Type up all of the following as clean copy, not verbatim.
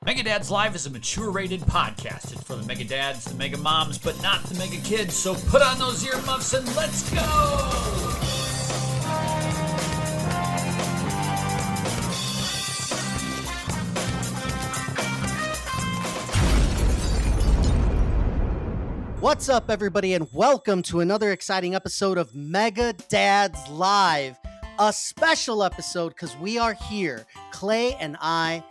Mega Dads Live is a mature-rated podcast. It's for the Mega Dads, the Mega Moms, but not the Mega Kids. So put on those earmuffs and let's go! What's up, everybody, and welcome to another exciting episode of Mega Dads Live, a special episode because we are here, Clay and I,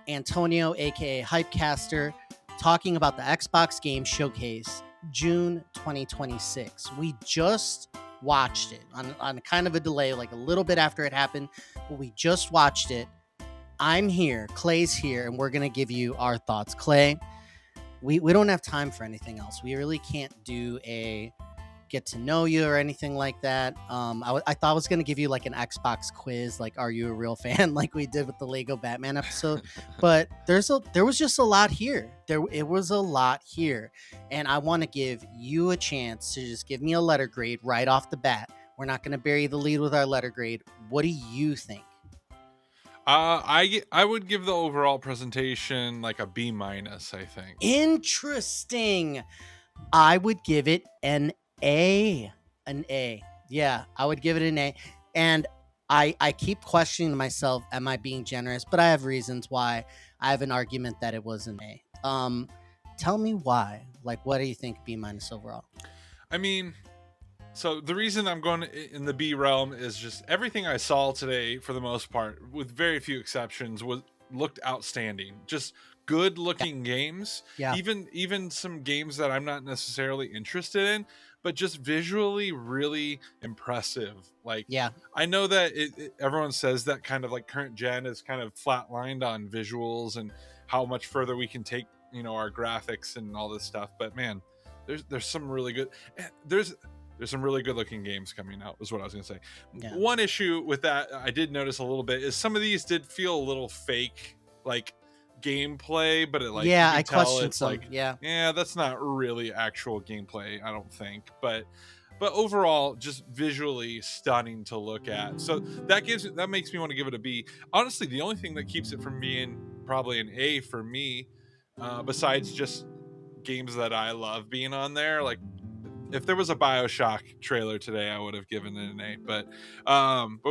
Antonio, aka Hypecaster, talking about the Xbox Game Showcase, June 2026. We just watched it on kind of a delay, like a little bit after it happened, but we just watched it. I'm here, Clay's here, and we're going to give you our thoughts. Clay, we don't have time for anything else. We really can't do a get to know you or anything like that. I thought I was going to give you like an Xbox quiz, like, are you a real fan? Like we did with the Lego Batman episode. But there was just a lot here. It was a lot here. And I want to give you a chance to just give me a letter grade right off the bat. We're not going to bury the lead with our letter grade. What do you think? I would give the overall presentation like a B-, I think. Interesting. I would give it an A. Yeah, I would give it an A. And I keep questioning myself, am I being generous? But I have reasons why. I have an argument that it was an A. Tell me why. Like, what do you think B- overall? I mean, so the reason I'm going in the B realm is just everything I saw today, for the most part, with very few exceptions, looked outstanding. Just good looking games. Yeah. Even some games that I'm not necessarily interested in, but just visually really impressive. Like, yeah, I know that everyone says that kind of like current gen is kind of flatlined on visuals and how much further we can take, our graphics and all this stuff. But man, there's some really good, there's some really good looking games coming out, is what I was going to say. Yeah. One issue with that I did notice a little bit is some of these did feel a little fake, like gameplay, but it like, yeah, I questioned some. Like, yeah, that's not really actual gameplay, I don't think. But overall, just visually stunning to look at. So that makes me want to give it a B. Honestly, the only thing that keeps it from being probably an A for me, besides just games that I love being on there, like, if there was a BioShock trailer today, I would have given it an A, but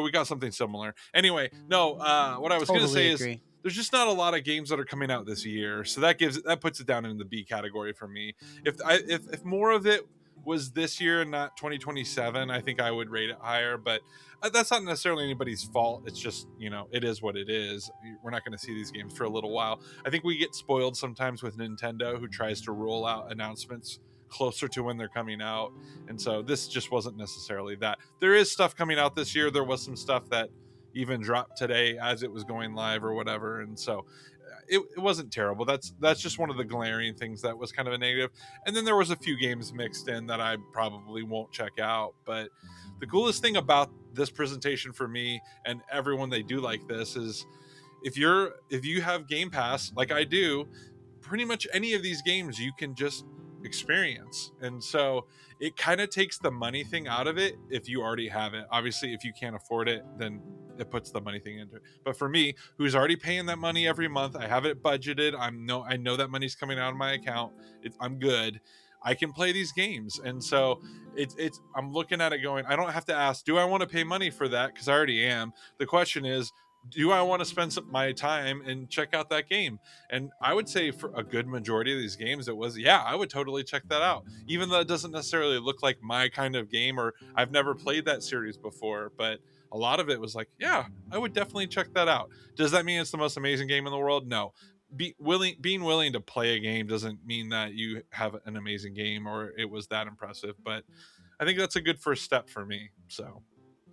we got something similar. Anyway, no, what I was going to say is there's just not a lot of games that are coming out this year, so that puts it down in the B category for me. If more of it was this year and not 2027, I think I would rate it higher, but that's not necessarily anybody's fault. It's just, it is what it is. We're not going to see these games for a little while. I think we get spoiled sometimes with Nintendo, who tries to roll out announcements closer to when they're coming out, and so this just wasn't necessarily that. There is stuff coming out this year. There was some stuff that even dropped today as it was going live or whatever, and so it wasn't terrible. That's just one of the glaring things that was kind of a negative. And then there was a few games mixed in that I probably won't check out. But the coolest thing about this presentation for me and everyone they do like this is if you have Game Pass like I do, pretty much any of these games you can just experience. And so it kind of takes the money thing out of it if you already have it. Obviously, if you can't afford it, then it puts the money thing into it. But for me, who's already paying that money every month, I have it budgeted. I know that money's coming out of my account. I'm good. I can play these games. And so I'm looking at it going, I don't have to ask, do I want to pay money for that? Because I already am. The question is, do I want to spend my time and check out that game? And I would say for a good majority of these games, it was, yeah, I would totally check that out. Even though it doesn't necessarily look like my kind of game, or I've never played that series before, but a lot of it was like, yeah, I would definitely check that out. Does that mean it's the most amazing game in the world? No. Being willing to play a game doesn't mean that you have an amazing game or it was that impressive, but I think that's a good first step for me. So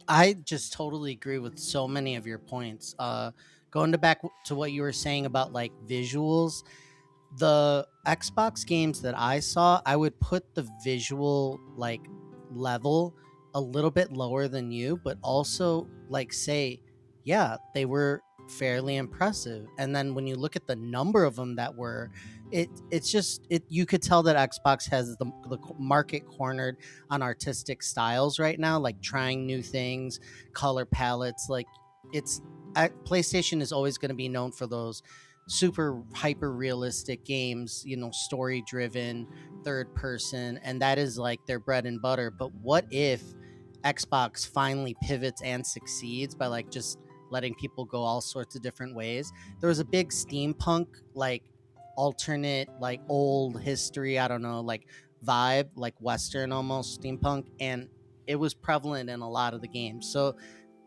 I just totally agree with so many of your points. Going back to what you were saying about like visuals, the Xbox games that I saw, I would put the visual like level a little bit lower than you, but also like say, yeah, they were fairly impressive. And then when you look at the number of them that were, it's just you could tell that Xbox has the market cornered on artistic styles right now, like trying new things, color palettes. Like PlayStation is always going to be known for those super hyper realistic games, story driven, third person, and that is like their bread and butter. But what if Xbox finally pivots and succeeds by like just letting people go all sorts of different ways? There was a big steampunk, like alternate, like old history, I don't know, like vibe, like Western almost steampunk, and it was prevalent in a lot of the games. So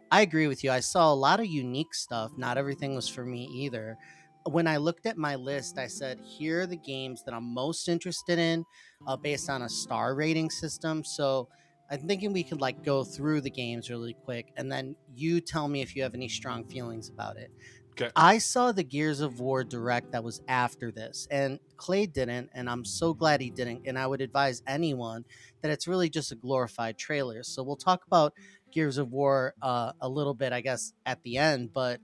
I agree with you. I saw a lot of unique stuff. Not everything was for me either. When I looked at my list, I said, here are the games that I'm most interested in based on a star rating system. So I'm thinking we could like go through the games really quick and then you tell me if you have any strong feelings about it. Okay. I saw the Gears of War direct that was after this, and Clay didn't, and I'm so glad he didn't. And I would advise anyone that it's really just a glorified trailer. So we'll talk about Gears of War a little bit, I guess, at the end. But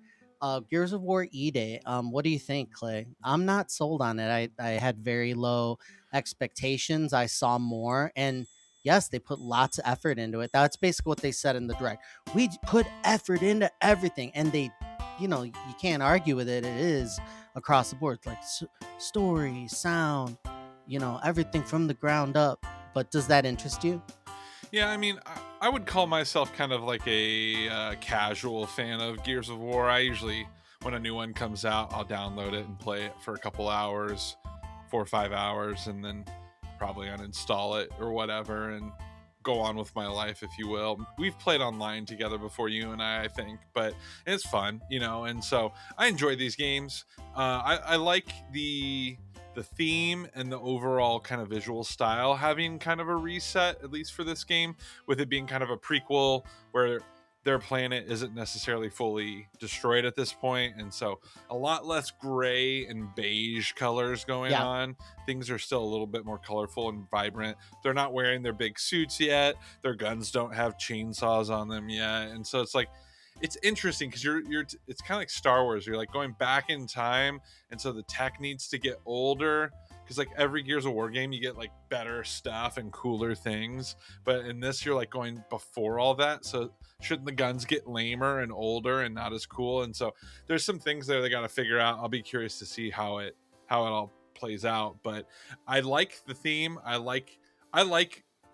Gears of War E Day, what do you think, Clay? I'm not sold on it. I had very low expectations. I saw more, and yes, they put lots of effort into it. That's basically what they said in the direct. We put effort into everything, and they, you can't argue with it. It is across the board, like story, sound, everything from the ground up. But does that interest you? Yeah, I mean, I would call myself kind of like a casual fan of Gears of War. I usually, when a new one comes out, I'll download it and play it for a couple hours, 4 or 5 hours, and then probably uninstall it or whatever and go on with my life, if you will. We've played online together before, you and I think, but it's fun, and so I enjoy these games. I like the theme and the overall kind of visual style having kind of a reset, at least for this game, with it being kind of a prequel where their planet isn't necessarily fully destroyed at this point, and so a lot less gray and beige colors going Yeah. on. Things are still a little bit more colorful and vibrant. They're not wearing their big suits yet. Their guns don't have chainsaws on them yet, and so it's like, it's interesting because you're it's kind of like Star Wars. You're like going back in time, and so the tech needs to get older, because like every Gears of War game you get like better stuff and cooler things, but in this you're like going before all that. So shouldn't the guns get lamer and older and not as cool? And so there's some things there they got to figure out. I'll be curious to see how it all plays out, but I like the theme. I like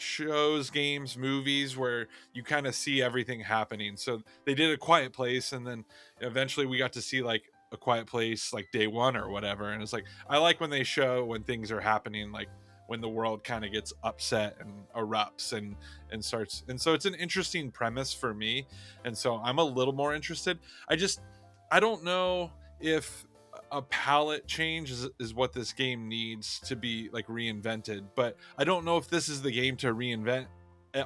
shows, games, movies where you kind of see everything happening. So they did A Quiet Place, and then eventually we got to see like A Quiet Place like day one or whatever. And it's like, I like when they show when things are happening, like when the world kind of gets upset and erupts and starts. And so it's an interesting premise for me, and so I'm a little more interested. I don't know if a palette change is what this game needs to be like reinvented, but I don't know if this is the game to reinvent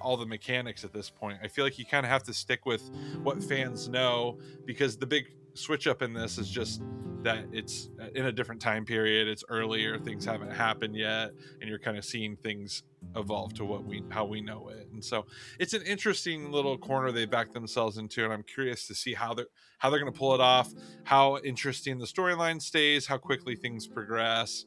all the mechanics at this point. I feel like you kind of have to stick with what fans know, because the big switch up in this is just that it's in a different time period, it's earlier, things haven't happened yet, and you're kind of seeing things evolve to how we know it. And so it's an interesting little corner they backed themselves into, and I'm curious to see how they're going to pull it off, how interesting the storyline stays, how quickly things progress.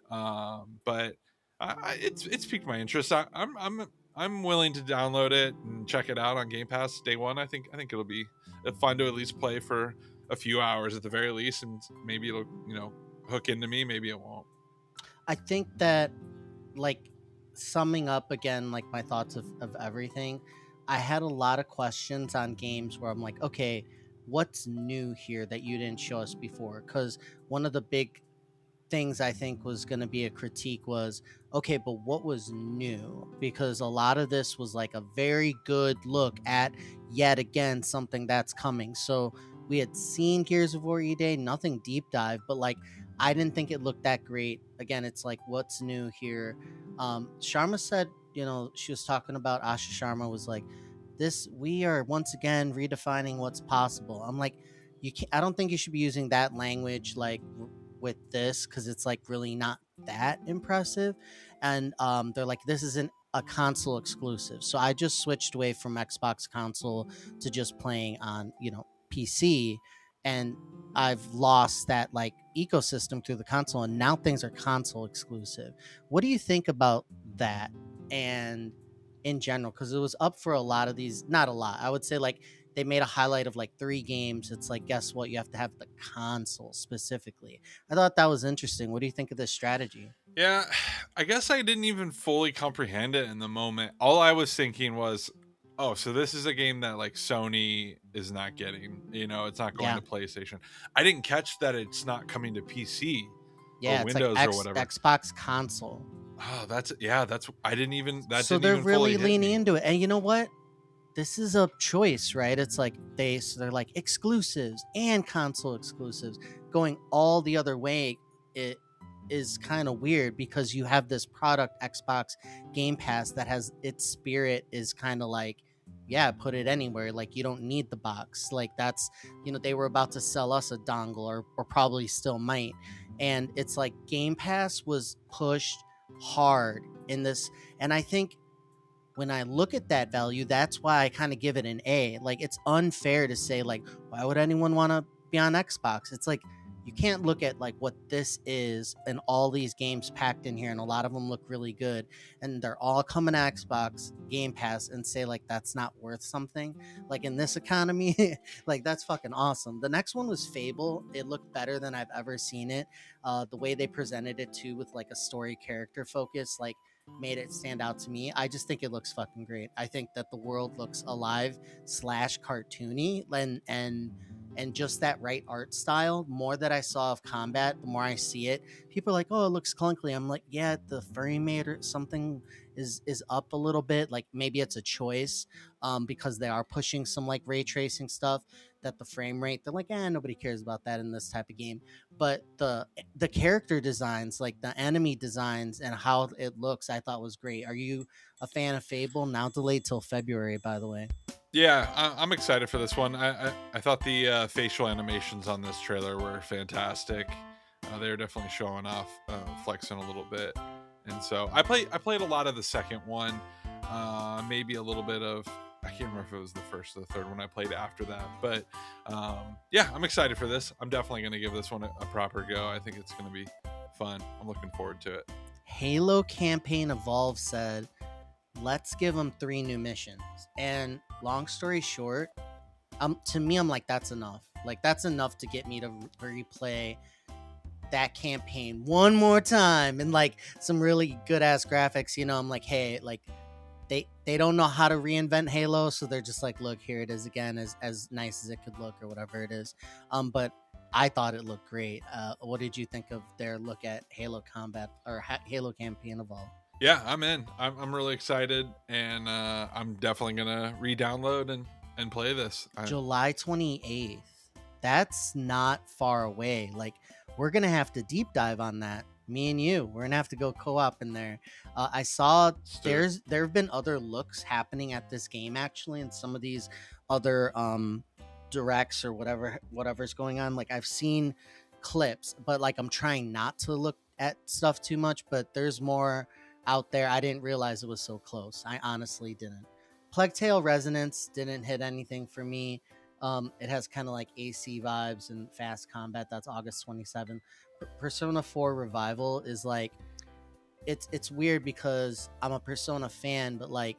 But it's piqued my interest. I'm willing to download it and check it out on Game Pass day one. I think it'll be fun to at least play for a few hours at the very least, and maybe it'll hook into me. Maybe it won't. I think that, like, summing up again, like my thoughts of everything, I had a lot of questions on games where I'm like, okay, what's new here that you didn't show us before? Because one of the big things I think was going to be a critique was, okay, but what was new? Because a lot of this was like a very good look at yet again something that's coming. So we had seen Gears of War E Day, nothing deep dive, but like I didn't think it looked that great. Again, it's like, what's new here? Sharma said, she was talking about, Asha Sharma was like, this, we are once again redefining what's possible. I'm like, you can't, I don't think you should be using that language like with this, because it's like really not that impressive. And they're like, this isn't a console exclusive, so I just switched away from Xbox console to just playing on PC, and I've lost that like ecosystem through the console, and now things are console exclusive. What do you think about that? And in general, because it was up for a lot of these, not a lot, I would say, like they made a highlight of like 3 games. It's like, guess what? You have to have the console specifically. I thought that was interesting. What do you think of this strategy? Yeah, I guess I didn't even fully comprehend it in the moment. All I was thinking was, oh, so this is a game that like Sony is not getting. It's not going Yeah. to PlayStation. I didn't catch that it's not coming to PC or Yeah, it's like Windows or whatever. Xbox console. Oh, that's I didn't even So didn't they're even fully really hit leaning me. into it. And you know what? This is a choice, right? It's like they're like exclusives and console exclusives. Going all the other way, it is kind of weird because you have this product, Xbox Game Pass, that has its spirit is kind of like, yeah, put it anywhere. Like you don't need the box. Like that's, they were about to sell us a dongle, or probably still might. And it's like Game Pass was pushed hard in this. And I think when I look at that value, that's why I kind of give it an A. Like it's unfair to say like, why would anyone want to be on Xbox? It's like you can't look at like what this is and all these games packed in here, and a lot of them look really good, and they're all coming to Xbox Game Pass, and say like that's not worth something. Like in this economy, like that's fucking awesome. The next one was Fable. It looked better than I've ever seen it. The way they presented it too, with like a story character focus, like made it stand out to me. I just think it looks fucking great. I think that the world looks alive slash cartoony, and just that right art style. More that I saw of combat, the more I see it. People are like, "Oh, it looks clunky." I'm like, "Yeah, the frame rate or something is up a little bit. Like maybe it's a choice, because they are pushing some like ray tracing stuff. That the frame rate, they're like, nobody cares about that in this type of game." But the character designs, like the enemy designs and how it looks, I thought was great. Are you a fan of Fable? Now delayed till February, by the way. Yeah, I'm excited for this one. I thought the facial animations on this trailer were fantastic. They were definitely showing off, flexing a little bit, and so I played a lot of the second one, maybe a little bit of, I can't remember if it was the first or the third one I played after that, but yeah, I'm excited for this. I'm definitely going to give this one a proper go. I think it's going to be fun. I'm looking forward to it. Halo Campaign Evolve said, let's give them 3 new missions. And long story short, to me, I'm like, that's enough. Like, that's enough to get me to replay that campaign one more time, and like some really good ass graphics. I'm like, hey, like they don't know how to reinvent Halo, so they're just like, look, here it is again, as nice as it could look, or whatever it is. But I thought it looked great. What did you think of their look at Halo Combat, or Halo Campaign Evolve? Yeah, I'm in. I'm really excited, and I'm definitely gonna re-download and play this. July 28th. That's not far away. Like we're gonna have to deep dive on that. Me and you, we're gonna have to go co-op in there. I saw there have been other looks happening at this game actually, and some of these other directs or whatever's going on. Like I've seen clips, but like I'm trying not to look at stuff too much. But there's more out there. I didn't realize it was so close. I honestly didn't. Plague Tale Resonance didn't hit anything for me. It has kind of like AC vibes and fast combat. That's August 27th. Persona 4 Revival is like, it's weird because I'm a Persona fan, but like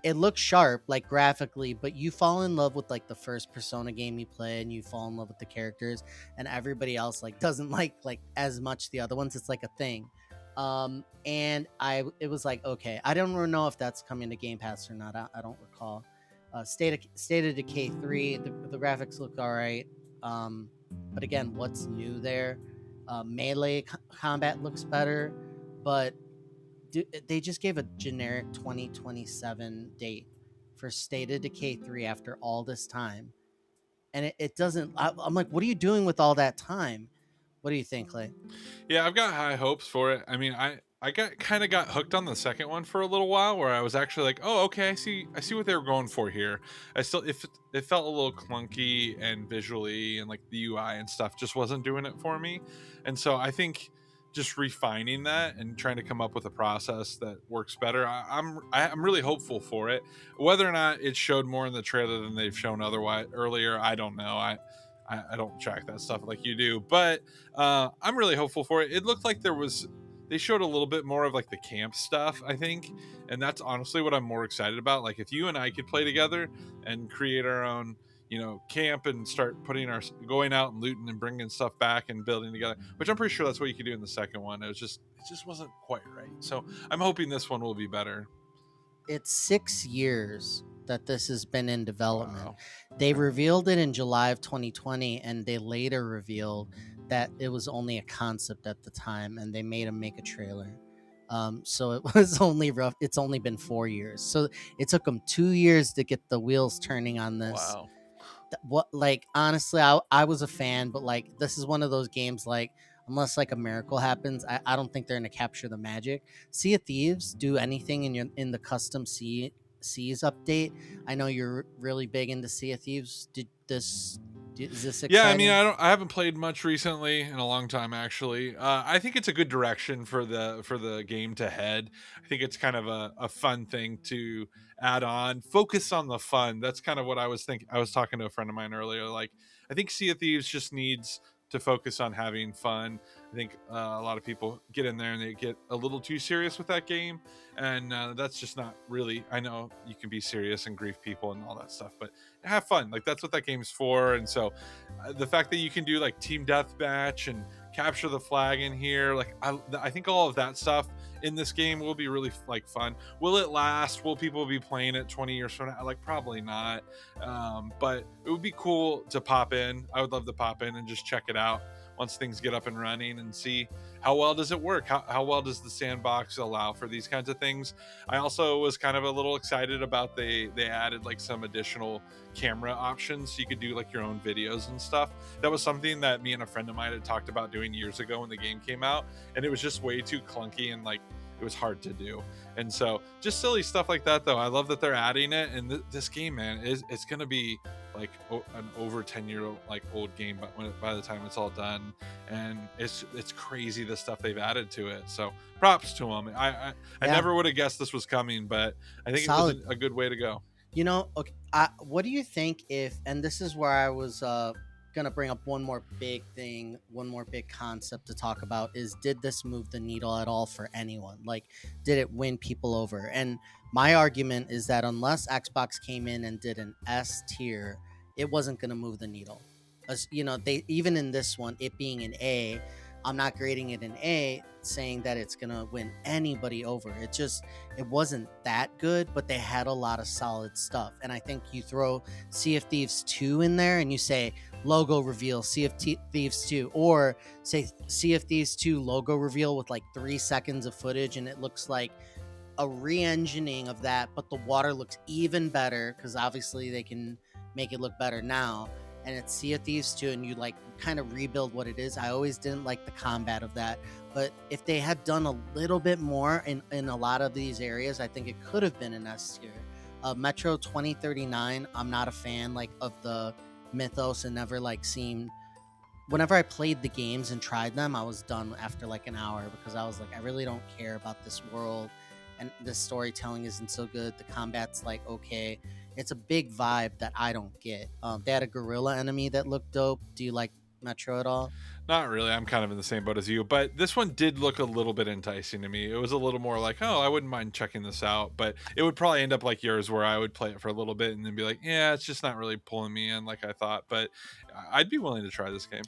it looks sharp, like graphically, but you fall in love with like the first Persona game you play, and you fall in love with the characters, and everybody else like doesn't like as much the other ones. It's like a thing. And it was like, okay, I don't really know if that's coming to Game Pass or not. I don't recall. State of Decay 3, the graphics look all right. But again, what's new there? Melee combat looks better, but they just gave a generic 2027 date for State of Decay 3 after all this time. And it doesn't, I'm like, what are you doing with all that time? What do you think, Clay? Yeah, I've got high hopes for it. I mean, I got hooked on the second one for a little while, where I was actually like, oh, okay, I see what they were going for here. I still, if it felt a little clunky, and visually and like the UI and stuff just wasn't doing it for me. And so I think just refining that and trying to come up with a process that works better, I'm really hopeful for it. Whether or not it showed more in the trailer than they've shown otherwise earlier, I don't know. I don't track that stuff like you do, but I'm really hopeful for it. It looked like there they showed a little bit more of like the camp stuff, I think, and that's honestly what I'm more excited about. Like if you and I could play together and create our own, camp and start going out and looting and bringing stuff back and building together, which I'm pretty sure that's what you could do in the second one. It just wasn't quite right. So I'm hoping this one will be better. It's 6 years that this has been in development. Wow. They revealed it in July of 2020, and they later revealed that it was only a concept at the time, and they made him make a trailer. So it was only rough. It's only been 4 years. So it took them 2 years to get the wheels turning on this. Wow. Like honestly, I was a fan, but like this is one of those games like unless like a miracle happens, I don't think they're gonna capture the magic. Sea of Thieves do anything in the custom seas update. I know you're really big into Sea of Thieves. Is this exciting? Yeah, I mean, I haven't played much recently in a long time, actually. I think it's a good direction for the game to head. I think it's kind of a fun thing to add on. Focus on the fun. That's kind of what I was thinking. I was talking to a friend of mine earlier. Like, I think Sea of Thieves just needs to focus on having fun. I think a lot of people get in there and they get a little too serious with that game, and that's just not really. I know you can be serious and grief people and all that stuff, but have fun. Like that's what that game's for. And so the fact that you can do like team deathmatch and capture the flag in here, like I think all of that stuff in this game will be really like fun. Will it last? Will people be playing it 20 years from now? Like probably not, but it would be cool to pop in. I would love to pop in and just check it out once things get up and running and see how well does it work, how well does the sandbox allow for these kinds of things. I also was kind of a little excited about they added like some additional camera options so you could do like your own videos and stuff. That was something that me and a friend of mine had talked about doing years ago when the game came out, and it was just way too clunky and like it was hard to do. And so just silly stuff like that though. I love that they're adding it, and this game, man, it's gonna be like an over 10-year like old game by the time it's all done, and it's crazy the stuff they've added to it. So props to them. I never would have guessed this was coming, but I think Solid. it was a good way to go. Okay, what do you think if, and this is where I was gonna bring up one more big thing, one more big concept to talk about, is did this move the needle at all for anyone? Like, did it win people over? And my argument is that unless Xbox came in and did an S tier, it wasn't gonna move the needle. As they, even in this one, it being an A, I'm not grading it an A saying that it's gonna win anybody over. It wasn't that good, but they had a lot of solid stuff. And I think you throw Sea of Thieves 2 in there and you say logo reveal Sea of Thieves 2, or say Sea of Thieves 2 logo reveal with like 3 seconds of footage, and it looks like a re-engineering of that, but the water looks even better because obviously they can make it look better now. And it's Sea of Thieves 2, and you like kind of rebuild what it is. I always didn't like the combat of that, but if they had done a little bit more in a lot of these areas, I think it could have been an S tier. Metro 2039, I'm not a fan like of the mythos, and never like seemed. Whenever I played the games and tried them, I was done after like an hour because I was like, I really don't care about this world, and the storytelling isn't so good. The combat's like okay. It's a big vibe that I don't get. They had a gorilla enemy that looked dope. Do you like Metro at all? Not really. I'm kind of in the same boat as you, but this one did look a little bit enticing to me. It was a little more like, oh, I wouldn't mind checking this out, but it would probably end up like yours where I would play it for a little bit and then be like, yeah, it's just not really pulling me in like I thought, but I'd be willing to try this game.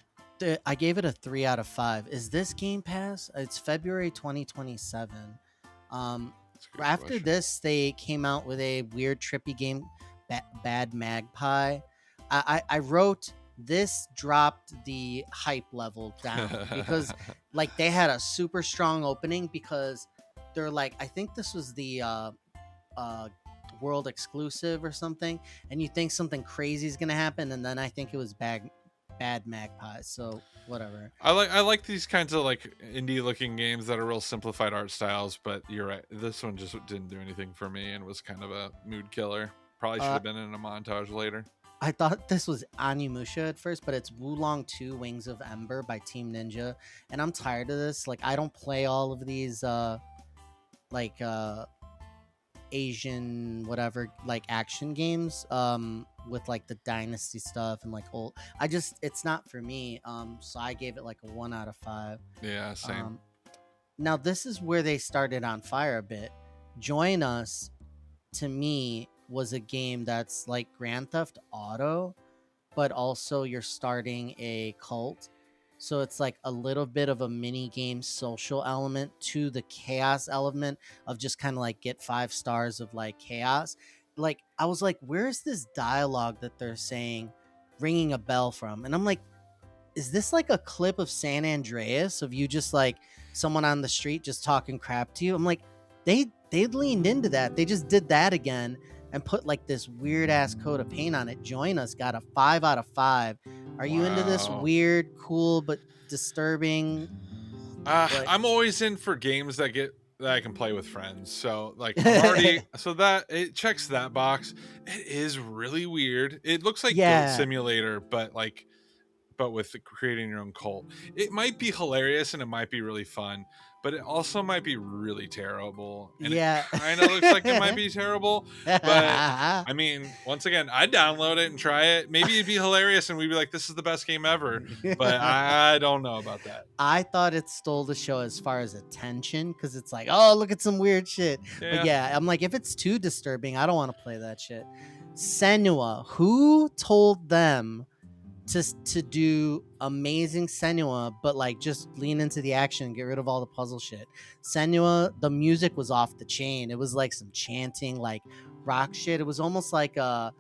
I gave it a 3 out of 5. Is this Game Pass? It's February 2027. After question. this, they came out with a weird, trippy game, Bad Magpie. I wrote this dropped the hype level down because like they had a super strong opening because they're like, I think this was the world exclusive or something, and you think something crazy is gonna happen, and then I think it was Bad Magpie. So whatever. I like these kinds of like indie looking games that are real simplified art styles, but you're right. This one just didn't do anything for me and was kind of a mood killer. Probably should have been in a montage later. I thought this was Onimusha at first, but it's Wulong 2 Wings of Ember by Team Ninja, and I'm tired of this. Like I don't play all of these like Asian whatever like action games with like the dynasty stuff and like old. It's not for me. So I gave it like a 1 out of 5. Yeah, same. Now this is where they started on fire a bit. Join Us, to me, was a game that's like Grand Theft Auto, but also you're starting a cult. So it's like a little bit of a mini game social element to the chaos element of just kind of like get 5 stars of like chaos. Like I was like, where's this dialogue that they're saying ringing a bell from? And I'm like, is this like a clip of San Andreas of you just like someone on the street just talking crap to you? I'm like, they leaned into that. They just did that again and put like this weird ass coat of paint on it. Join Us got a 5 out of 5. Are you into this Wow. weird, cool but disturbing? Like, I'm always in for games that I can play with friends. So like I'm already so that it checks that box. It is really weird. It looks like Goat yeah, Simulator, but with creating your own cult. It might be hilarious and it might be really fun, but it also might be really terrible. And it yeah. kind of looks like it might be terrible, but I mean, once again, I'd download it and try it. Maybe it'd be hilarious and we'd be like, this is the best game ever. But I don't know about that. I thought it stole the show as far as attention because it's like, oh, look at some weird shit. But Yeah. yeah, I'm like, if it's too disturbing, I don't want to play that shit. Senua, who told them to do amazing Senua, but like just lean into the action and get rid of all the puzzle shit? Senua, the music was off the chain. It was like some chanting, like rock shit. It was almost like a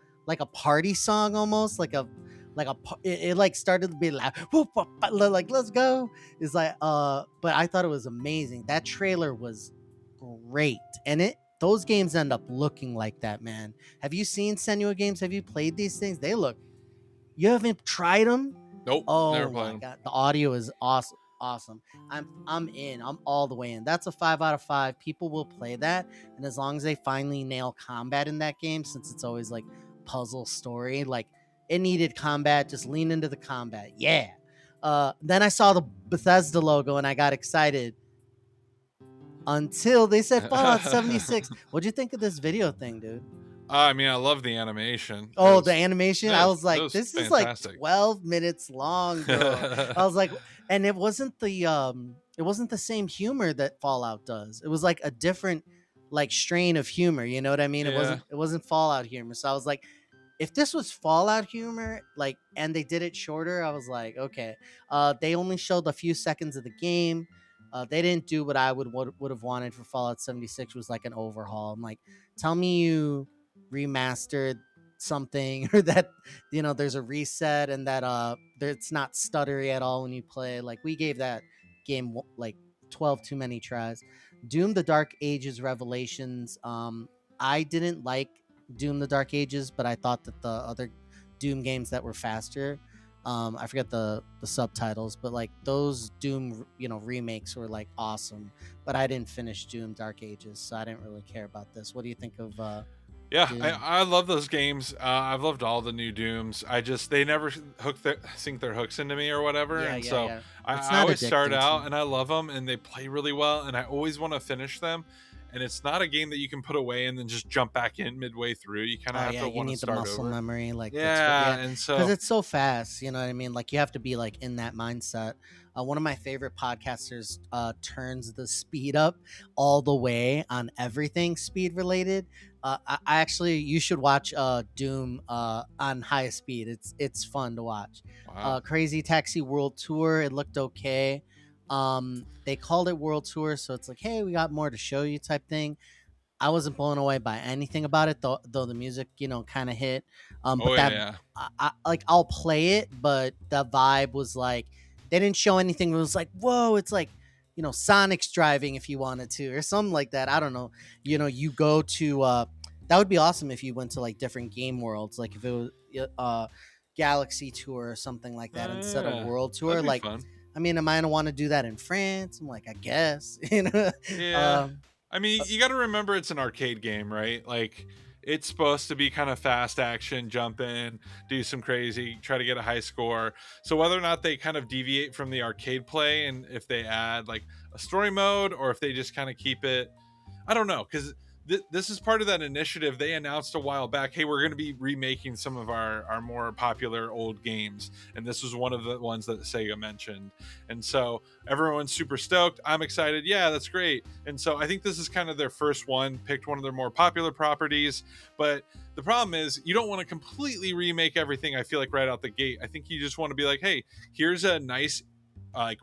party song, almost it like started to be like whoop, whoop, like let's go. It's like but I thought it was amazing. That trailer was great, and it those games end up looking like that, man. Have you seen Senua games? Have you played these things? They look. You haven't tried them? Nope. Never Oh played my them. god, the audio is awesome. Awesome. I'm in. I'm all the way in. That's a 5 out of 5. People will play that, and as long as they finally nail combat in that game, since it's always like puzzle story, like it needed combat. Just lean into the combat. Yeah. Then I saw the Bethesda logo and I got excited until they said Fallout 76. What'd you think of this video thing, dude? I mean, I love the animation. Oh, the animation. I was That like, was this is like fantastic. 12 minutes long, bro. I was like, and it wasn't the same humor that Fallout does. It was like a different like strain of humor, you know what I mean? It Yeah. wasn't Fallout humor. So I was like, if this was Fallout humor, like, and they did it shorter, I was like, okay. They only showed a few seconds of the game. They didn't do what I would have wanted for Fallout 76, was like an overhaul. I'm like, tell me you remastered something or that there's a reset and that it's not stuttery at all when you play. Like we gave that game like 12 too many tries. Doom the Dark Ages Revelations, I didn't like Doom the Dark Ages, but I thought that the other Doom games that were faster, I forget the subtitles, but like those Doom remakes were like awesome. But I didn't finish Doom Dark Ages, so I didn't really care about this. What do you think of Yeah, Doom? I love those games. I've loved all the new Dooms. They never sink their hooks into me or whatever, Yeah, and yeah, so yeah. I, It's I not always start addicting to out me. and I love them, and they play really well, and I always want to finish them. And it's not a game that you can put away and then just jump back in midway through. You kind of Oh have yeah, to you want to need the start muscle over. memory, like Yeah, yeah, and because so it's so fast. You know what I mean? Like you have to be like in that mindset. One of my favorite podcasters turns the speed up all the way on everything speed related. I actually, you should watch Doom on highest speed. It's fun to watch. wow. Crazy Taxi World Tour. It looked okay. They called it World Tour, so it's like, hey, we got more to show you type thing. I wasn't blown away by anything about it, though the music, kind of hit. Oh But yeah, that, yeah. like, I'll play it, but the vibe was like, they didn't show anything. It was like, whoa, it's like, Sonic's driving if you wanted to, or something like that. I don't know. You go to, that would be awesome if you went to like different game worlds, like if it was, Galaxy Tour or something like that instead of Yeah, World Tour. that'd be Like, fun. I mean, am I gonna want to do that in France? I'm like, I guess, Yeah. Um, I mean, you got to remember it's an arcade game, right? Like, it's supposed to be kind of fast action, jump in, do some crazy, try to get a high score. So, whether or not they kind of deviate from the arcade play and if they add like a story mode or if they just kind of keep it, I don't know. Because this is part of that initiative they announced a while back. Hey, we're going to be remaking some of our more popular old games, and this was one of the ones that Sega mentioned. And so everyone's super stoked. I'm excited. Yeah, that's great. And so I think this is kind of their first one, picked one of their more popular properties. But the problem is you don't want to completely remake everything, I feel like, right out the gate. I think you just want to be like, hey, here's a nice like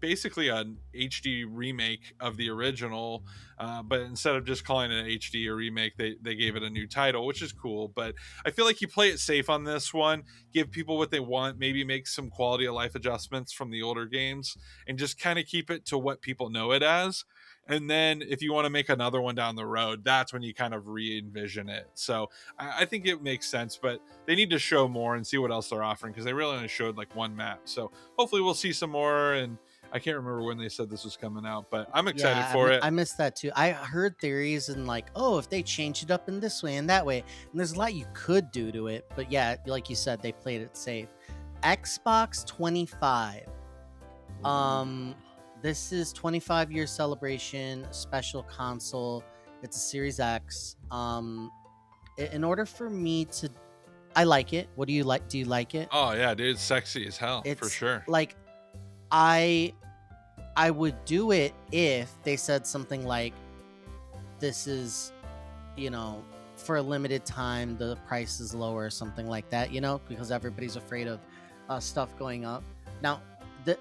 basically an HD remake of the original, but instead of just calling it an HD or remake, they gave it a new title, which is cool. But I feel like you play it safe on this one, give people what they want, maybe make some quality of life adjustments from the older games, and just kind of keep it to what people know it as. And then if you want to make another one down the road, that's when you kind of re-envision it. So I think it makes sense, but they need to show more and see what else they're offering, because they really only showed like one map. So hopefully we'll see some more. And I can't remember when they said this was coming out, but I'm excited for it. I missed that too. I heard theories and like, oh, if they change it up in this way and that way, and there's a lot you could do to it. But yeah, like you said, they played it safe. Xbox 25. This is 25-year celebration, special console. It's a Series X. In order for me to, I like it. What do you like? Do you like it? Oh yeah, dude, it's sexy as hell. It's for sure. Like, I would do it if they said something like, this is, for a limited time, the price is lower or something like that, because everybody's afraid of stuff going up. Now,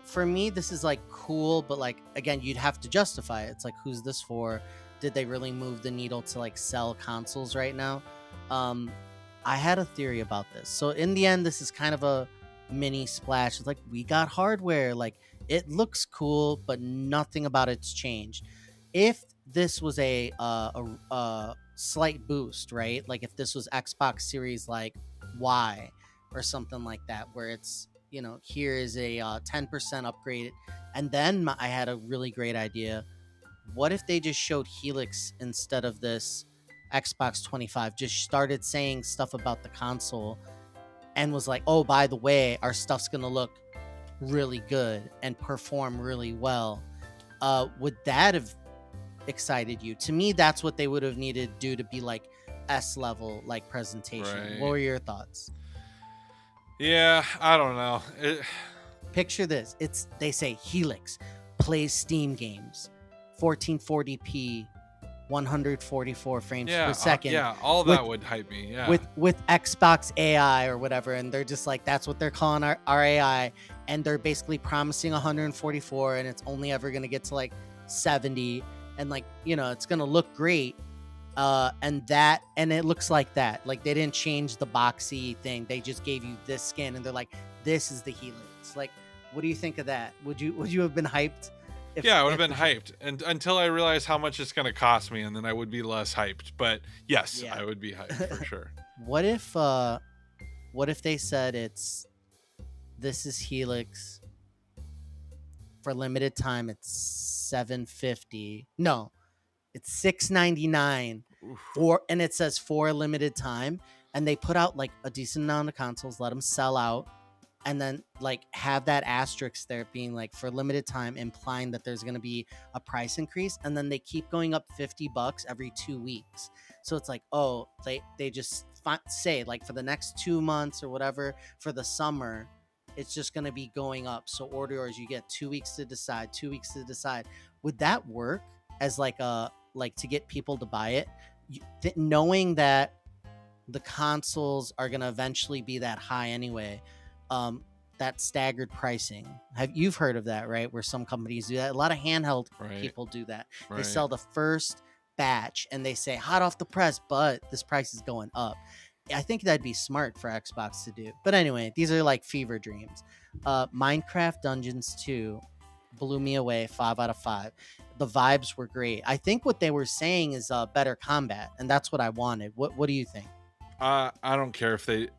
for me, this is like cool, but like, again, you'd have to justify it. It's like, who's this for? Did they really move the needle to like sell consoles right now? I had a theory about this. So in the end, this is kind of a mini splash. It's like, we got hardware. Like, it looks cool, but nothing about it's changed. If this was a slight boost, right? Like if this was Xbox Series like Y or something like that, where it's, here is a 10% upgrade. And then I had a really great idea. What if they just showed Helix instead of this Xbox 25? Just started saying stuff about the console and was like, oh, by the way, our stuff's going to look really good and perform really well. Would that have excited you? To me, that's what they would have needed to do to be like S level like presentation. Right. What were your thoughts? Yeah, I don't know. Picture this. They say Helix plays Steam games, 1440p, 144 frames per second. All that would hype me. Yeah. With Xbox AI or whatever, and they're just like, that's what they're calling our AI, and they're basically promising 144, and it's only ever gonna get to like 70, and like, it's gonna look great. And it looks like that. Like, they didn't change the boxy thing. They just gave you this skin, and they're like, this is the Helix. Like, what do you think of that? Would you have been hyped? I would have been hyped, and until I realized how much it's going to cost me, and then I would be less hyped. But yes, I would be hyped for sure. What if they said this is Helix for limited time? It's $750. No, it's $699 and it says for a limited time. And they put out like a decent amount of consoles, let them sell out, and then like have that asterisk there being like for limited time, implying that there's going to be a price increase. And then they keep going up $50 every 2 weeks. So it's like, oh, they just say like for the next 2 months or whatever, for the summer, it's just going to be going up. So order yours, you get 2 weeks to decide, 2 weeks to decide. Would that work as like to get people to buy it? Knowing that the consoles are going to eventually be that high anyway, that staggered pricing. You've heard of that, right? Where some companies do that. A lot of handheld people do that. They sell the first batch and they say hot off the press, but this price is going up. I think that'd be smart for Xbox to do. But anyway, these are like fever dreams. Minecraft Dungeons 2 blew me away, 5 out of 5. The vibes were great. I think what they were saying is better combat, and that's what I wanted. What do you think? I don't care if they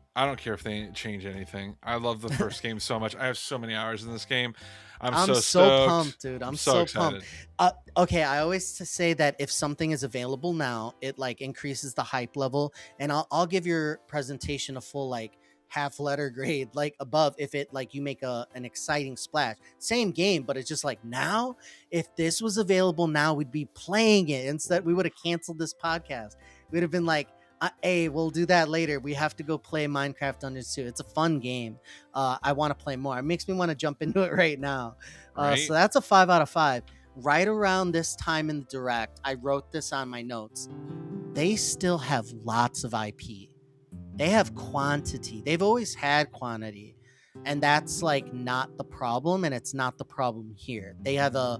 change anything. I love the first game so much. I have so many hours in this game. I'm so pumped, dude. I'm so pumped. Okay, I always say that if something is available now, it like increases the hype level. And I'll give your presentation a full like half letter grade like above if it like you make an exciting splash. Same game, but it's just like now if this was available now we'd be playing it. Instead we would have canceled this podcast. We'd have been like, hey, we'll do that later. We have to go play Minecraft Dungeons 2. It's a fun game. I want to play more. It makes me want to jump into it right now. Right? So that's a 5 out of 5. Right around this time in the direct, I wrote this on my notes. They still have lots of IP. They have quantity. They've always had quantity. And that's like not the problem, and it's not the problem here. They have a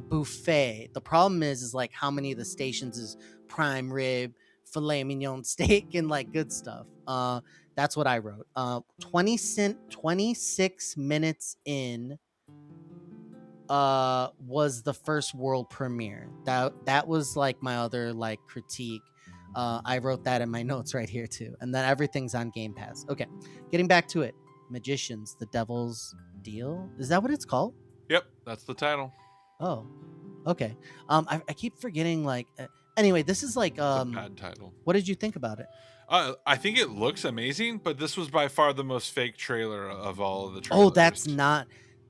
buffet. The problem is like how many of the stations is prime rib, filet mignon steak, and like good stuff. That's what I wrote. 26 minutes in was the first world premiere. That was like my other like critique. I wrote that in my notes right here too. And then everything's on Game Pass. Okay, getting back to it. Magicians, the Devil's Deal. Is that what it's called? Yep, that's the title. Oh, okay. I keep forgetting. Like, anyway, this is like It's a bad title. What did you think about it? I think it looks amazing, but this was by far the most fake trailer of all of the trailers. Oh, that's not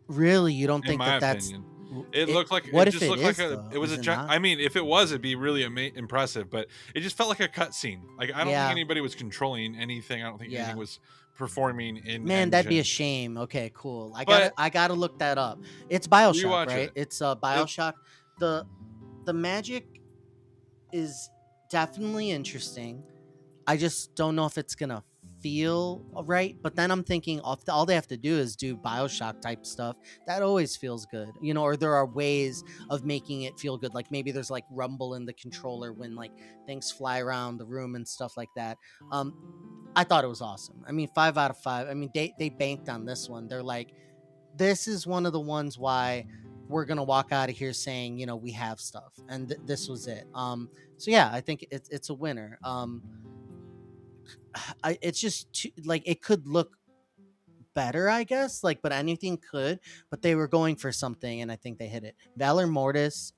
really. You don't think in my that's? opinion. It looked like What it if just it looked is, like though? it was Is a it giant. not? I mean, if it was, it'd be really impressive. But it just felt like a cutscene. Like I don't Yeah. think anybody was controlling anything. I don't think Yeah. anything was performing in. Man, that'd be a engine. shame. Okay, cool. But- I gotta look that up. It's BioShock, Rewatch right? it. It's BioShock. The magic is definitely interesting. I just don't know if it's gonna feel right. But then I'm thinking, all they have to do is do BioShock type stuff. That always feels good, you know. Or there are ways of making it feel good. Like maybe there's like rumble in the controller when like things fly around the room and stuff like that. I thought it was awesome. I mean, 5 out of 5. I mean, they banked on this one. They're like, this is one of the ones why we're gonna walk out of here saying, you know, we have stuff, and this was it. So yeah, I think it's a winner. It's just too, like it could look better, I guess. Like, but anything could. But they were going for something, and I think they hit it. Valor Mortis,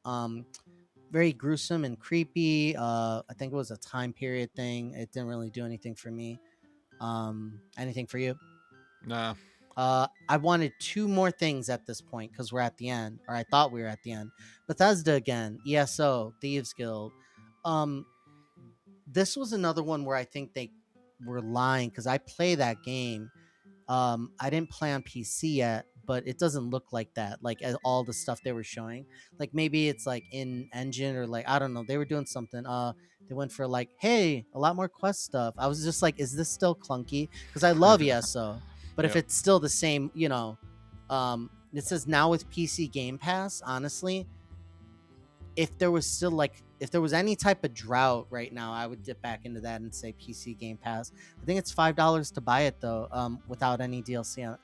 very gruesome and creepy. I think it was a time period thing. It didn't really do anything for me. Anything for you? Nah. I wanted 2 more things at this point because we're at the end, or I thought we were at the end. Bethesda again, ESO, Thieves Guild. This was another one where I think they were lying because I play that game. I didn't play on PC yet, but it doesn't look like that. Like all the stuff they were showing, like maybe it's like in engine or like I don't know. They were doing something. They went for like, hey, a lot more quest stuff. I was just like, is this still clunky? Because I love ESO, but if Yep. it's still the same, you know, it says now with PC Game Pass. Honestly, if there was still like if there was any type of drought right now, I would dip back into that and say PC Game Pass. I think it's $5 to buy it though, without any DLC.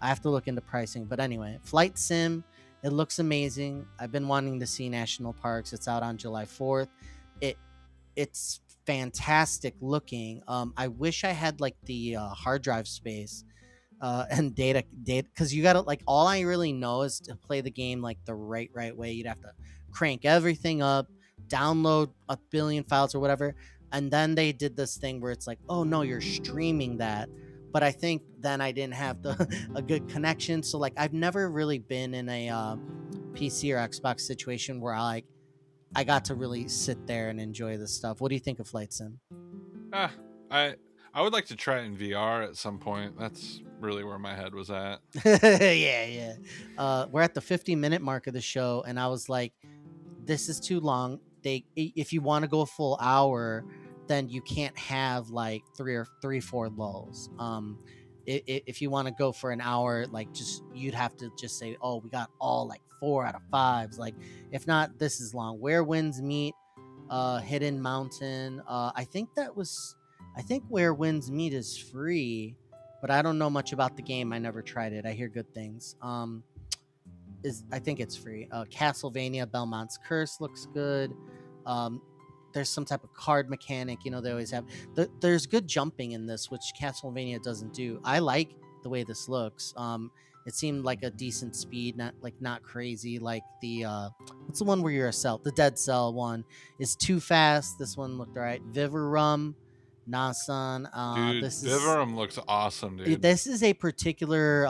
I have to look into pricing, but anyway, Flight Sim, it looks amazing. I've been wanting to see national parks. It's out on July 4th. It's fantastic looking. I wish I had like the hard drive space and data because you gotta like all I really know is to play the game like the right way. You'd have to crank everything up, download a billion files or whatever, and then they did this thing where it's like, oh no, you're streaming that. But I think then I didn't have a good connection, so like I've never really been in a PC or Xbox situation where I got to really sit there and enjoy this stuff. What do you think of Flight Sim? I would like to try it in VR at some point. That's really where my head was at. yeah. We're at the 50-minute mark of the show, and I was like, this is too long. If you want to go a full hour, then you can't have like 4 lulls. If you want to go for an hour, like just you'd have to just say, oh, we got all like 4 out of 5s. Like if not, this is long. Where Winds Meet, Hidden Mountain. I think Where Winds Meet is free, but I don't know much about the game. I never tried it. I hear good things. I think it's free. Castlevania Belmont's Curse looks good. There's some type of card mechanic, you know, they always have. There's good jumping in this, which Castlevania doesn't do. I like the way this looks. It seemed like a decent speed, not crazy. Like the what's the one where you're a cell? The Dead Cell one is too fast. This one looked alright. Vivarum, Nasan. Dude, This is Vivram looks awesome, dude. this is a particular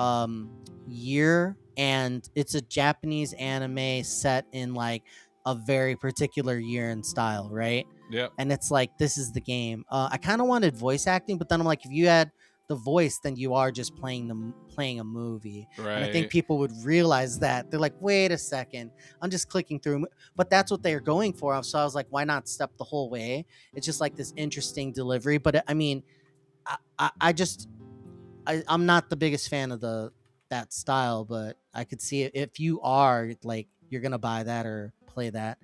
year, and it's a Japanese anime set in like a very particular year and style, right? Yep. And it's like this is the game. I kind of wanted voice acting, but then I'm like, if you had the voice, then you are just playing a movie. And I think Right. people would realize that. They're like, wait a second, I'm just clicking through. But that's what they're going for. So I was like, why not step the whole way? It's just like this interesting delivery. But I mean, I just I'm not the biggest fan of that style, but I could see it if you are like you're gonna buy that or play that.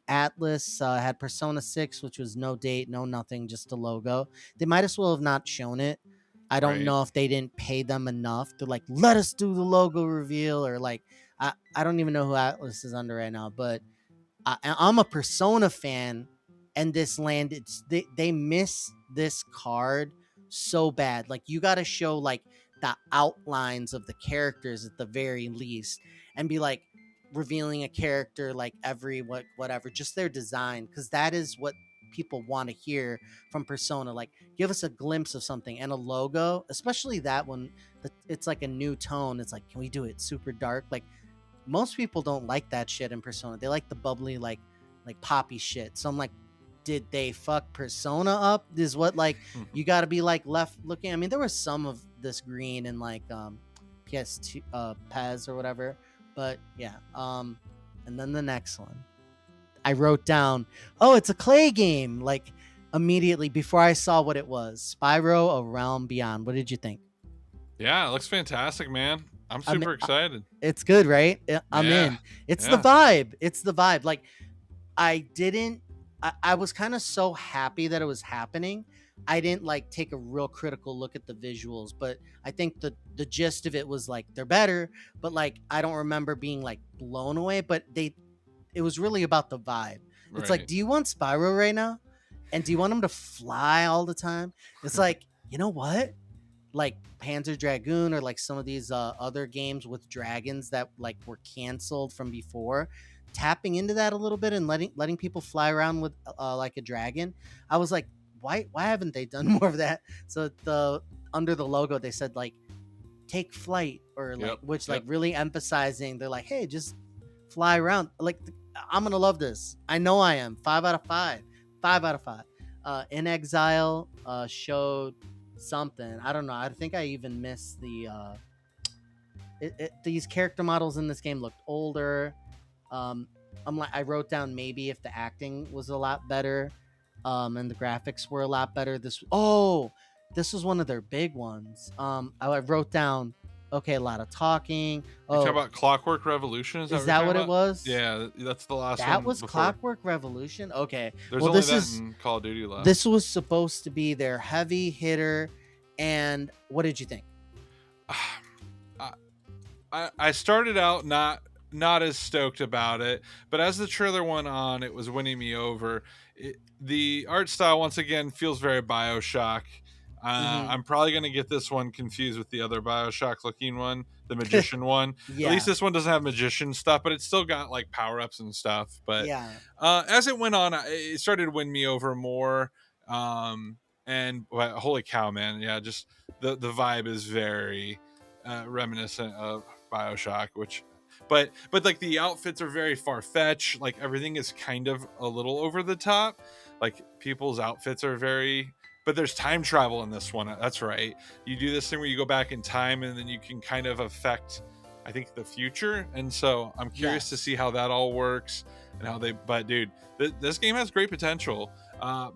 Atlas had Persona 6, which was no date, no nothing, just a logo. They might as well have not shown it. I don't Right. know if they didn't pay them enough to like let us do the logo reveal, or like I don't even know who Atlas is under right now, but I'm a Persona fan, and this land, they miss this card so bad. Like you got to show like the outlines of the characters at the very least, and be like revealing a character like every whatever, just their design, because that is what people want to hear from Persona. Like give us a glimpse of something, and a logo, especially that one. It's like a new tone. It's like, can we do it super dark? Like most people don't like that shit in Persona. They like the bubbly, like poppy shit. So I'm like, did they fuck Persona up? Is what like you got to be like left looking. I mean, there was some of this green in like PS2 Pez or whatever, but yeah. And then the next one, I wrote down, oh, it's a clay game. Like immediately before I saw what it was, Spyro: A Realm Beyond. What did you think? Yeah, it looks fantastic, man. I'm I mean, super excited. it's good, right? I'm Yeah. in. It's the Yeah. vibe. It's the vibe. Like I didn't. I was kind of so happy that it was happening. I didn't like take a real critical look at the visuals, but I think the gist of it was like they're better, but like I don't remember being like blown away. But it was really about the vibe. It's like, Right. do you want Spyro right now? And do you want him to fly all the time? It's like, you know what? Like Panzer Dragoon, or like some of these other games with dragons that like were canceled from before, tapping into that a little bit and letting people fly around with like a dragon. I was like, why haven't they done more of that? So the under the logo they said like take flight, or like Yep. which Yep. like really emphasizing they're like, hey, just fly around. Like I'm gonna love this. I know I am. 5 out of 5. 5 out of 5. In Exile showed something. I don't know. I think I even missed the these character models in this game looked older. I wrote down maybe if the acting was a lot better, and the graphics were a lot better. This was one of their big ones. I wrote down, okay, a lot of talking. You talking Oh, about Clockwork Revolution? Is is that that what what you're it talking about? was? Yeah, that's the last one. That was before. Clockwork Revolution. Okay, There's well only this that is in Call of Duty left. this was supposed to be their heavy hitter. And what did you think? I started out not as stoked about it, but as the trailer went on, it was winning me over. The art style once again feels very BioShock. Mhm. I'm probably gonna get this one confused with the other BioShock looking one, the magician one. Yeah. At least this one doesn't have magician stuff, but it's still got like power ups and stuff. But Yeah. as it went on, it started to win me over more. And well, holy cow, man! Yeah, just the vibe is very reminiscent of BioShock, but like the outfits are very far fetched. Like everything is kind of a little over the top. Like people's outfits are very. But there's time travel in this one. That's right. You do this thing where you go back in time, and then you can kind of affect, I think, the future. And so I'm curious to see how that all works and how they. But dude, this game has great potential.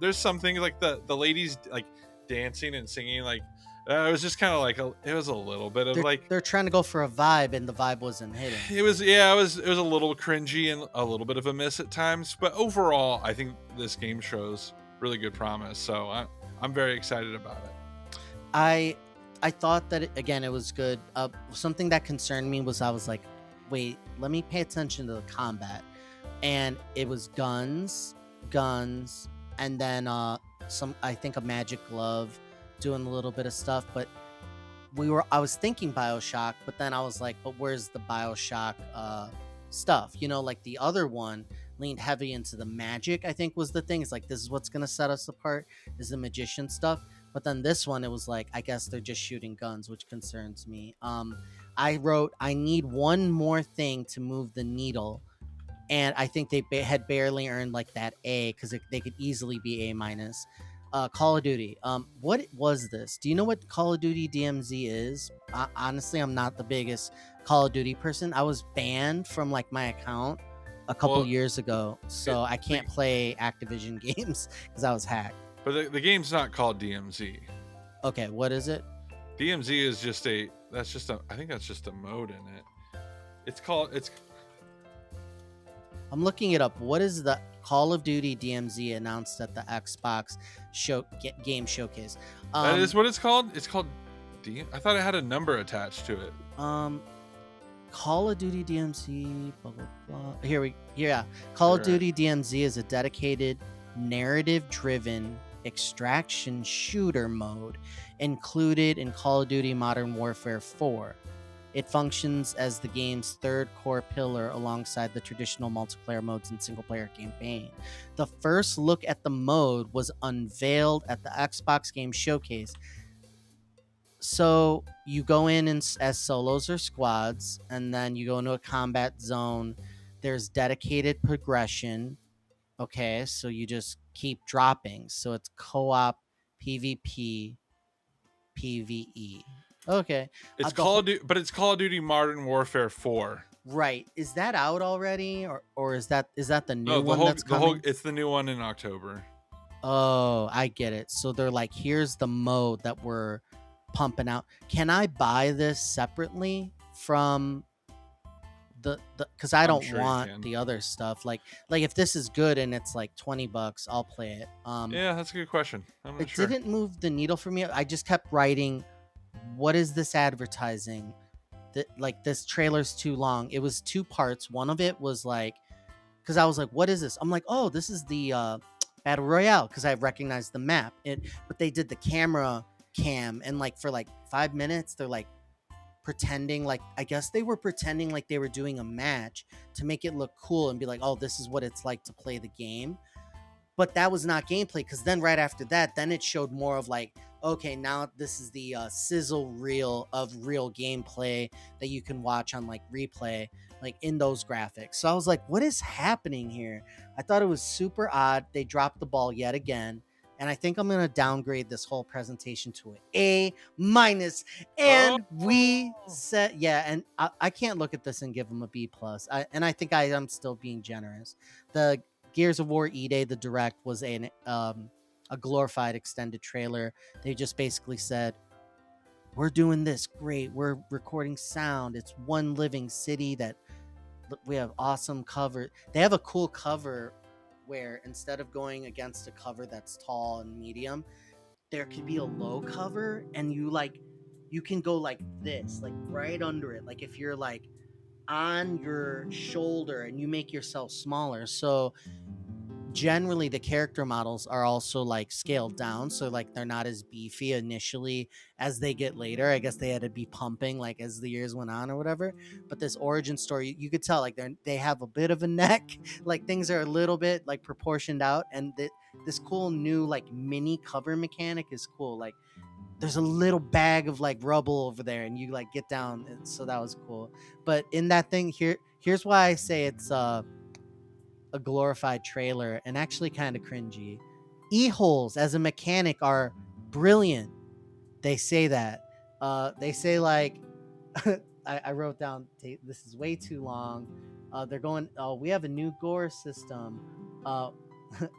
There's some things like the ladies like dancing and singing, like it was just kind of like it was a little bit of They're trying to go for a vibe, and the vibe wasn't hitting. it was a little cringy and a little bit of a miss at times, but overall I think this game shows really good promise, so I'm very excited about it. I thought that it was good. Something that concerned me was I was like, wait, let me pay attention to the combat, and it was guns, and then I think a magic glove doing a little bit of stuff. But I was thinking BioShock, but then I was like, but where's the BioShock stuff? You know, like the other one leaned heavy into the magic. I think was the thing. It's like this is what's gonna set us apart is the magician stuff. But then this one, it was like I guess they're just shooting guns, which concerns me. I wrote I need one more thing to move the needle, and I think they had barely earned like that A because they could easily be A minus. Call of Duty. What was this? Do you know what Call of Duty DMZ is? Honestly, I'm not the biggest Call of Duty person. I was banned from like my account a couple Well, years ago, so I can't play Activision games because I was hacked. But the game's not called DMZ. Okay, what is it? DMZ is just I think that's just a mode in it. I'm looking it up. What is the Call of Duty DMZ announced at the Xbox game showcase? That is what it's called. It's called I thought it had a number attached to it. Call of Duty DMZ. Blah blah blah. Yeah. Call of Duty DMZ is a dedicated narrative-driven extraction shooter mode included in Call of Duty Modern Warfare 4. It functions as the game's third core pillar alongside the traditional multiplayer modes and single-player campaign. The first look at the mode was unveiled at the Xbox Game Showcase. So you go in as solos or squads, and then you go into a combat zone. There's dedicated progression. Okay, so you just keep dropping. So it's co-op, PvP, PvE. Okay. It's Call of Duty Modern Warfare 4. Right. Is that out already, or is that the new one that's coming? It's the new one in October. Oh, I get it. So they're like, here's the mode that we're pumping out. Can I buy this separately from the because I don't want the other stuff. Like if this is good and it's like $20, I'll play it. Yeah, that's a good question. I'm not sure. It didn't move the needle for me. I just kept writing, what is this advertising? That like this trailer's too long. It was 2 parts. One of it was like, because I was like, what is this? I'm like, oh, this is the Battle Royale, because I recognized the map. But they did the camera cam, and like for like 5 minutes, they're like pretending like, I guess they were pretending like they were doing a match to make it look cool and be like, oh, this is what it's like to play the game. But that was not gameplay, because then right after that, then it showed more of like, okay, now this is the sizzle reel of real gameplay that you can watch on like replay, like in those graphics. So I was like, what is happening here? I thought it was super odd. They dropped the ball yet again. And I think I'm going to downgrade this whole presentation to an A minus. And we said, yeah, and I can't look at this and give them a B plus. And I think I am still being generous. The Gears of War E-Day, the direct, was a glorified extended trailer. They just basically said, we're doing this great. We're recording sound. It's one living city that we have awesome cover. They have a cool cover where instead of going against a cover that's tall and medium, there could be a low cover, and you can go like this, like right under it. Like if you're like on your shoulder and you make yourself smaller. So generally the character models are also like scaled down, so like they're not as beefy initially as they get later. I guess they had to be pumping like as the years went on or whatever. But this origin story, you could tell like they have a bit of a neck, like things are a little bit like proportioned out, and this cool new like mini cover mechanic is cool. Like there's a little bag of like rubble over there, and you like get down, and so that was cool. But in that thing here's why I say it's a glorified trailer and actually kind of cringy. E-holes as a mechanic are brilliant. They say that. They say like, I wrote down, this is way too long. They're going, oh, we have a new gore system.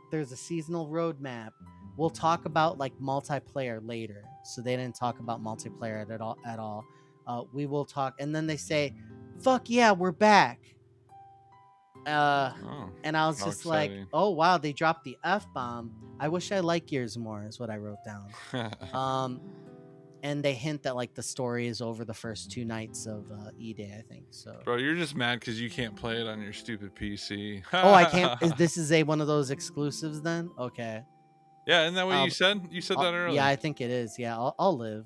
There's a seasonal roadmap. We'll talk about like multiplayer later. So they didn't talk about multiplayer at all. We will talk. And then they say, fuck yeah, we're back. And I was just exciting. Like, oh wow, they dropped the F-bomb. I wish I liked Gears more is what I wrote down. And they hint that like the story is over the first 2 nights of E-Day, I think. So bro, you're just mad because you can't play it on your stupid PC. Oh, I can't. This is one of those exclusives then? Okay. Yeah, isn't that what you said? You said that earlier. Yeah, I think it is. Yeah, I'll live.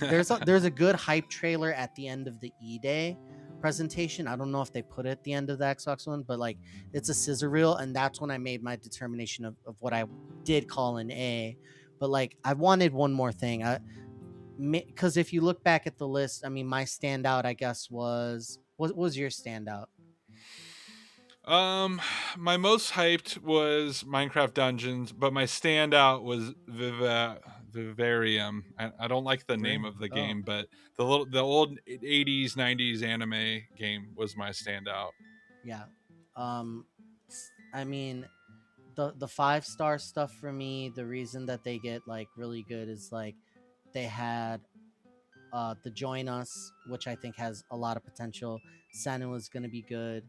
There's a good hype trailer at the end of the E-Day presentation. I don't know if they put it at the end of the Xbox One, but like it's a scissor reel, and that's when I made my determination of what I did call an A. But like I wanted one more thing. Because if you look back at the list, I mean, my standout, I guess, was what was your standout? My most hyped was Minecraft Dungeons, but my standout was Vivarium. I don't like the name of the game, but the old 80s 90s anime game was my standout. Yeah. I mean, the 5-star stuff for me, the reason that they get like really good is like they had the Join Us, which I think has a lot of potential. Senua is going to be good.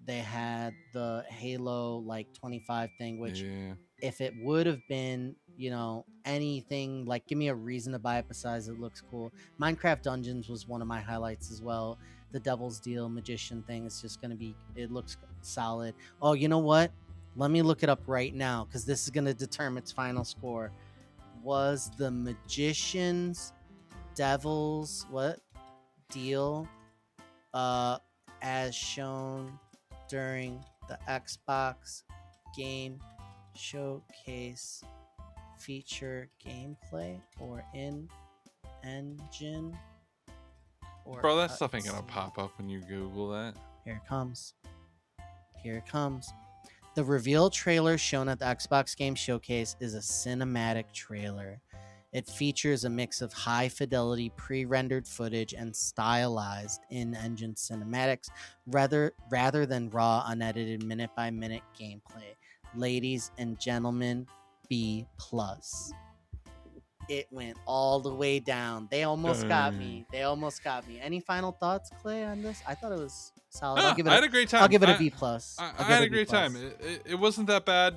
They had the Halo like 25 thing, which if it would have been, anything like give me a reason to buy it besides it looks cool. Minecraft Dungeons was one of my highlights as well. The Devil's Deal Magician thing is just going to be, it looks solid. Oh, you know what? Let me look it up right now because this is going to determine its final score. Was the Magician's Devil's Deal as shown during the Xbox Game Showcase feature gameplay or in-engine? Bro, that stuff ain't gonna pop up when you Google that. Here it comes. The reveal trailer shown at the Xbox Game Showcase is a cinematic trailer. It features a mix of high-fidelity pre-rendered footage and stylized in-engine cinematics rather than raw, unedited, minute-by-minute gameplay. Ladies and gentlemen, B+. It went all the way down. They almost got me. Any final thoughts, Clay, on this? I thought it was solid. I had a great time. I'll give it a B+. I had a great time. It wasn't that bad.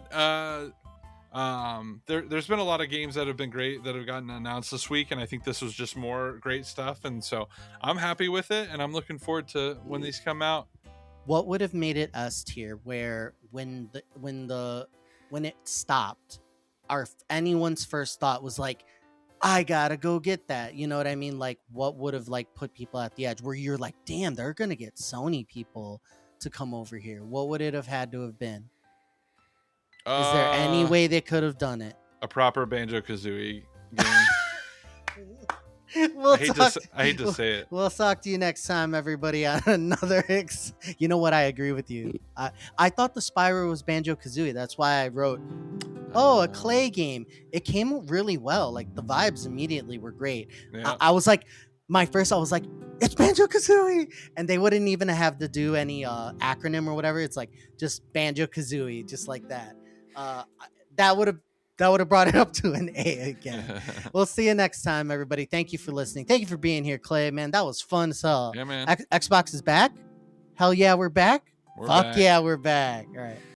There's been a lot of games that have been great that have gotten announced this week, and I think this was just more great stuff, and so I'm happy with it, and I'm looking forward to when these come out. What would have made it S tier, where when it stopped, anyone's first thought was like, I gotta go get that, you know what I mean? Like, what would have like put people at the edge where you're like, damn, they're gonna get Sony people to come over here? What would it have had to have been? Is there any way they could have done it? A proper Banjo-Kazooie game. I hate to say it. We'll talk to you next time, everybody, on another You know what? I agree with you. I thought the Spyro was Banjo-Kazooie. That's why I wrote, a Clay game. It came really well. Like, the vibes immediately were great. Yeah. I was like, I was like, it's Banjo-Kazooie. And they wouldn't even have to do any acronym or whatever. It's like, just Banjo-Kazooie, just like that. That would have brought it up to an A again. We'll see you next time, everybody. Thank you for listening. Thank you for being here, Clay. Man, that was fun as hell. Yeah, man. Xbox is back. Hell yeah, we're back. We're Fuck back. yeah, we're back. All right.